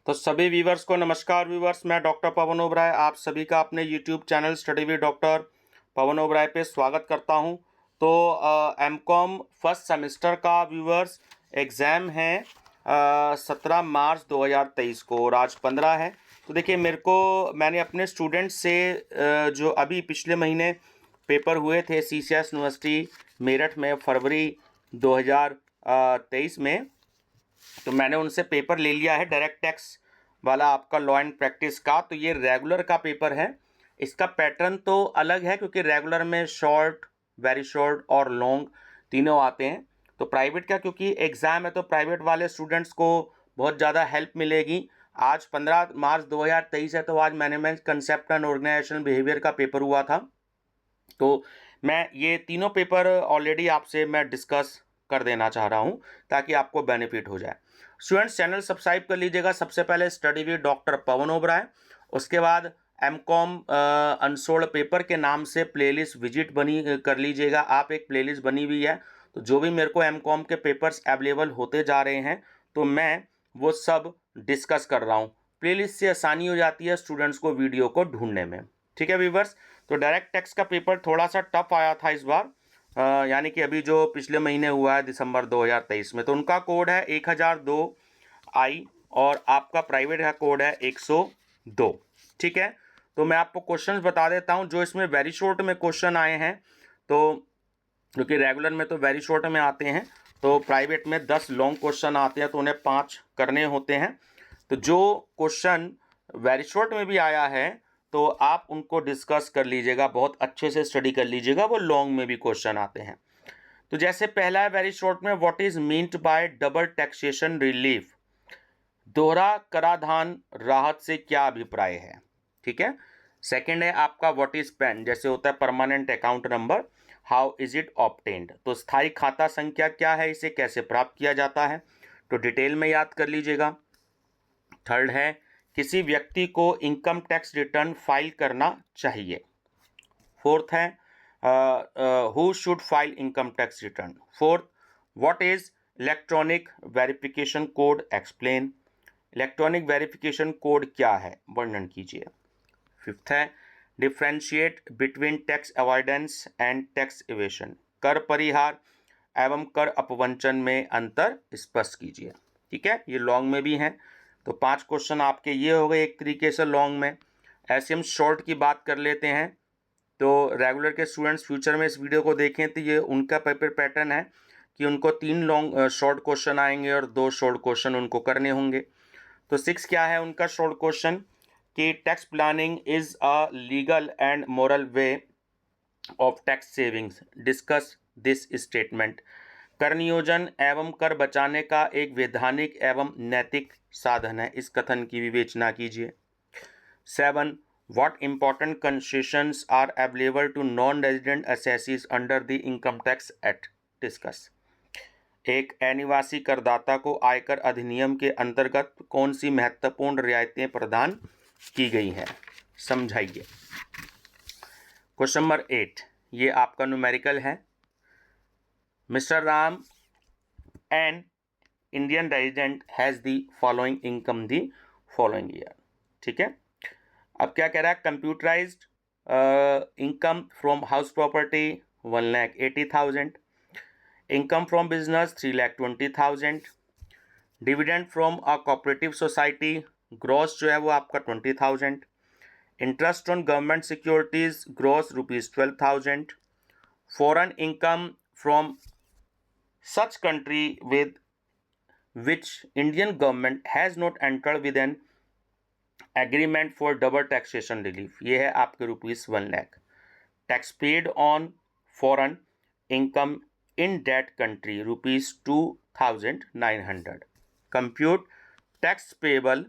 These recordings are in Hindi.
तो सभी व्यूवर्स को नमस्कार व्यूवर्स, मैं डॉक्टर पवन ओबराय आप सभी का अपने YouTube channel study with doctor Pawan Oberoi पे स्वागत करता हूं। तो एमकॉम फर्स्ट सेमेस्टर का व्यूवर्स एग्ज़ाम है 17 मार्च 2023 को और आज 15 है। तो देखिए मैंने अपने स्टूडेंट्स से जो अभी पिछले महीने पेपर हुए थे CCS यूनिवर्सिटी मेरठ में फरवरी 2023 में, तो मैंने उनसे पेपर ले लिया है डायरेक्ट टैक्स वाला आपका लॉ एंड प्रैक्टिस का। तो ये रेगुलर का पेपर है। इसका पैटर्न तो अलग है क्योंकि रेगुलर में शॉर्ट, वेरी शॉर्ट और लॉन्ग तीनों आते हैं। तो प्राइवेट का क्योंकि एग्ज़ाम है तो प्राइवेट वाले स्टूडेंट्स को बहुत ज़्यादा हेल्प मिलेगी। आज 15 मार्च 2023 है, तो आज management concept and organizational behaviour का पेपर हुआ था। तो मैं ये तीनों पेपर ऑलरेडी आपसे मैं डिस्कस कर देना चाह रहा हूँ ताकि आपको बेनिफिट हो जाए। स्टूडेंट्स, चैनल सब्सक्राइब कर लीजिएगा। सबसे पहले study with doctor Pawan Oberoi, उसके बाद एमकॉम अनसोल्ड पेपर के नाम से प्लेलिस्ट विजिट बनी कर लीजिएगा। आप एक प्लेलिस्ट बनी हुई है, तो जो भी मेरे को एमकॉम के पेपर्स अवेलेबल होते जा रहे हैं तो मैं वो सब डिस्कस कर रहा हूँ। प्लेलिस्ट से आसानी हो जाती है स्टूडेंट्स को वीडियो को ढूंढने में। ठीक है व्यूवर्स, तो डायरेक्ट टैक्स का पेपर थोड़ा सा टफ आया था इस बार, यानी कि अभी जो पिछले महीने हुआ है दिसंबर 2023 में। तो उनका कोड है 1002I और आपका प्राइवेट का कोड है 102। ठीक है, तो मैं आपको क्वेश्चंस बता देता हूं जो इसमें वेरी शॉर्ट में क्वेश्चन आए हैं। तो क्योंकि रेगुलर में तो वेरी शॉर्ट में आते हैं, तो प्राइवेट में 10 लॉन्ग क्वेश्चन आते हैं, तो उन्हें 5 करने होते हैं। तो जो क्वेश्चन वेरी शॉर्ट में भी आया है तो आप उनको डिस्कस कर लीजिएगा, बहुत अच्छे से स्टडी कर लीजिएगा, वो लॉन्ग में भी क्वेश्चन आते हैं। तो जैसे पहला है वेरी शॉर्ट में, what is meant by double taxation relief, दोहरा कराधान राहत से क्या अभिप्राय है। ठीक है। सेकंड है आपका व्हाट इज पैन, जैसे होता है permanent account number, how is it obtained, तो स्थायी खाता संख्या क्या है, इसे कैसे प्राप्त किया जाता है, तो डिटेल में याद कर लीजिएगा। थर्ड है किसी व्यक्ति को इनकम टैक्स रिटर्न फाइल करना चाहिए। फोर्थ है who should file income tax return. Fourth, what is electronic verification code, explain, electronic verification code क्या है, वर्णन कीजिए। फिफ्थ है differentiate between tax avoidance and tax evasion, कर परिहार एवं कर अपवंचन में अंतर स्पष्ट कीजिए। ठीक है, ये लॉन्ग में भी हैं। तो 5 क्वेश्चन आपके ये हो गए एक तरीके से लॉन्ग में। ऐसे हम शॉर्ट की बात कर लेते हैं। तो रेगुलर के स्टूडेंट्स फ्यूचर में इस वीडियो को देखें तो ये उनका पेपर पैटर्न है कि उनको 3 लॉन्ग शॉर्ट क्वेश्चन आएंगे और 2 शॉर्ट क्वेश्चन उनको करने होंगे। तो 6 क्या है उनका शॉर्ट क्वेश्चन कि tax planning is a legal and moral way of tax savings, discuss this statement, कर नियोजन एवं कर बचाने का एक वैधानिक एवं नैतिक साधन है, इस कथन की विवेचना कीजिए। 7, what important concessions are available to non resident assessees under the income tax act, discuss, एक अनिवासी करदाता को आयकर अधिनियम के अंतर्गत कौन सी महत्वपूर्ण रियायतें प्रदान की गई हैं, समझाइए। क्वेश्चन नंबर 8, ये आपका न्यूमेरिकल है। Mister Ram an Indian resident has the following income the following year. ठीक है, अब क्या कह रहा है, computerised income from house property 1,80,000, income from business 3,20,000, dividend from a cooperative society gross जो है वो आपका 20,000, interest on government securities gross ₹12,000, foreign income from such country with which Indian government has not entered with an agreement for double taxation relief, ये है आपके ₹1 lakh. Tax paid on foreign income in that country ₹2,900, compute tax payable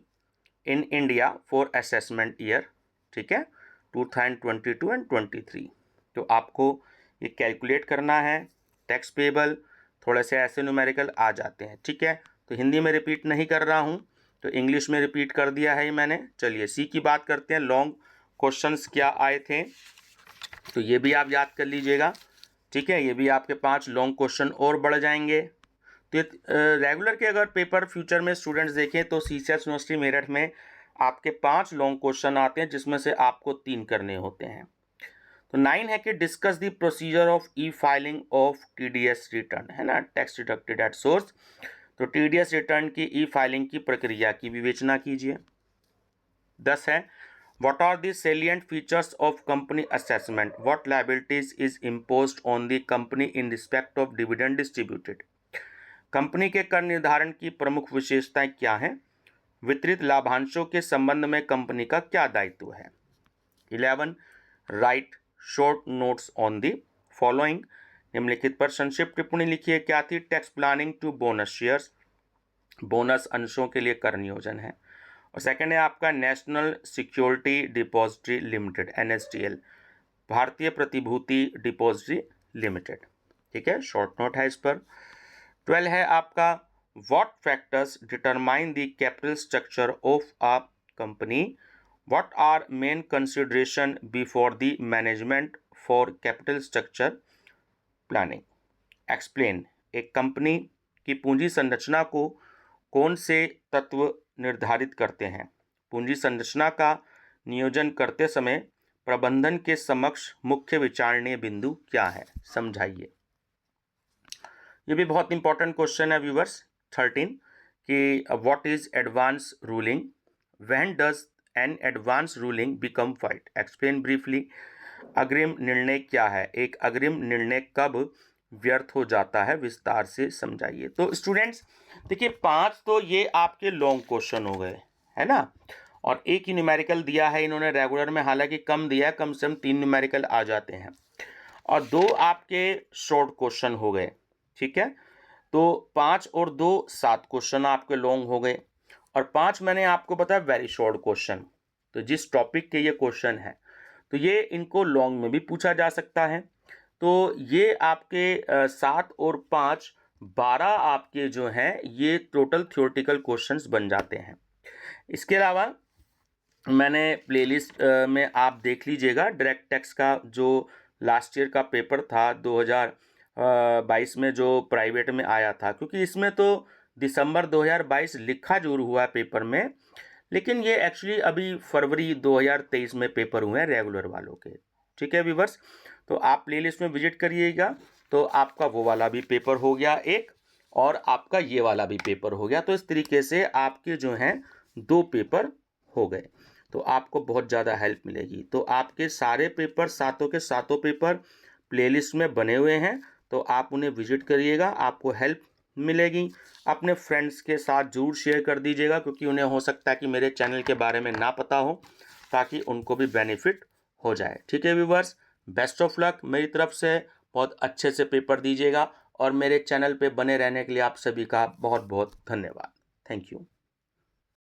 in India for assessment year, ठीक है, 2022 एंड 23। तो आपको ये कैलकुलेट करना है। टैक्स पेबल थोड़े से ऐसे न्यूमेरिकल आ जाते हैं। ठीक है, तो हिंदी में रिपीट नहीं कर रहा हूँ, तो इंग्लिश में रिपीट कर दिया है मैंने। चलिए सी की बात करते हैं, लॉन्ग क्वेश्चंस क्या आए थे, तो ये भी आप याद कर लीजिएगा। ठीक है, ये भी आपके 5 लॉन्ग क्वेश्चन और बढ़ जाएंगे। तो ये रेगुलर के अगर पेपर फ्यूचर में स्टूडेंट्स देखें तो CCS यूनिवर्सिटी मेरठ में आपके 5 लॉन्ग क्वेश्चन आते हैं, जिसमें से आपको 3 करने होते हैं। तो 9 है कि discuss the procedure of E filing of TDS return, है ना, टैक्स डिडक्टेड एट सोर्स। तो TDS रिटर्न की ई फाइलिंग की प्रक्रिया की विवेचना कीजिए। 10 है what are the salient features of company assessment, what liabilities is imposed on the company in respect of dividend distributed. Company के कर निर्धारण की प्रमुख विशेषताएं क्या हैं, वितरित लाभांशों के संबंध में कंपनी का क्या दायित्व है। 11 write short notes on the following, निम्नलिखित पर संक्षिप्त टिप्पणी लिखिए। क्या थी, tax planning to bonus shares, bonus अंशों के लिए कर नियोजन है। और सेकंड है आपका national security depository limited NSDL, भारतीय प्रतिभूति डिपॉजिटरी लिमिटेड। ठीक है, शॉर्ट नोट है इस पर। 12 है आपका what factors determine the capital structure of a company, what are main consideration before the management for capital structure planning. Explain, एक कंपनी की पूंजी संरचना को कौन से तत्व निर्धारित करते हैं, पूंजी संरचना का नियोजन करते समय प्रबंधन के समक्ष मुख्य विचारणीय बिंदु क्या है, समझाइए। ये भी बहुत इंपॉर्टेंट क्वेश्चन है व्यूवर्स। 13 कि what is advance ruling, when does an advance ruling become fight, explain briefly. अग्रिम निर्णय क्या है, एक अग्रिम निर्णय कब व्यर्थ हो जाता है, विस्तार से समझाइए। तो स्टूडेंट्स देखिए 5 तो ये आपके लॉन्ग क्वेश्चन हो गए, है ना, और एक ही न्यूमेरिकल दिया है इन्होंने रेगुलर में, हालांकि कम दिया है, कम से कम 3 न्यूमेरिकल आ जाते हैं, और 2 आपके शॉर्ट क्वेश्चन हो गए। ठीक है, तो 5 और 2 7 क्वेश्चन आपके लॉन्ग हो गए, और 5 मैंने आपको बताया वेरी शॉर्ट क्वेश्चन। तो जिस टॉपिक के ये क्वेश्चन है तो ये इनको लॉन्ग में भी पूछा जा सकता है। तो ये आपके 7 और 5 12 आपके जो हैं ये टोटल थ्योरेटिकल क्वेश्चंस बन जाते हैं। इसके अलावा मैंने प्लेलिस्ट में आप देख लीजिएगा डायरेक्ट टैक्स का जो लास्ट ईयर का पेपर था 2022 में जो प्राइवेट में आया था, क्योंकि इसमें तो दिसंबर 2022 लिखा जरूर हुआ है पेपर में, लेकिन ये एक्चुअली अभी फरवरी 2023 में पेपर हुए हैं रेगुलर वालों के। ठीक है व्यूवर्स, तो आप प्लेलिस्ट में विजिट करिएगा, तो आपका वो वाला भी पेपर हो गया एक, और आपका ये वाला भी पेपर हो गया। तो इस तरीके से आपके जो हैं 2 पेपर हो गए, तो आपको बहुत ज़्यादा हेल्प मिलेगी। तो आपके सारे पेपर, सातों के सातों पेपर प्लेलिस्ट में बने हुए हैं, तो आप उन्हें विजिट करिएगा, आपको हेल्प मिलेगी। अपने फ्रेंड्स के साथ जरूर शेयर कर दीजिएगा, क्योंकि उन्हें हो सकता है कि मेरे चैनल के बारे में ना पता हो, ताकि उनको भी बेनिफिट हो जाए। ठीक है व्यूवर्स, बेस्ट ऑफ लक मेरी तरफ से, बहुत अच्छे से पेपर दीजिएगा, और मेरे चैनल पे बने रहने के लिए आप सभी का बहुत बहुत धन्यवाद। Thank you.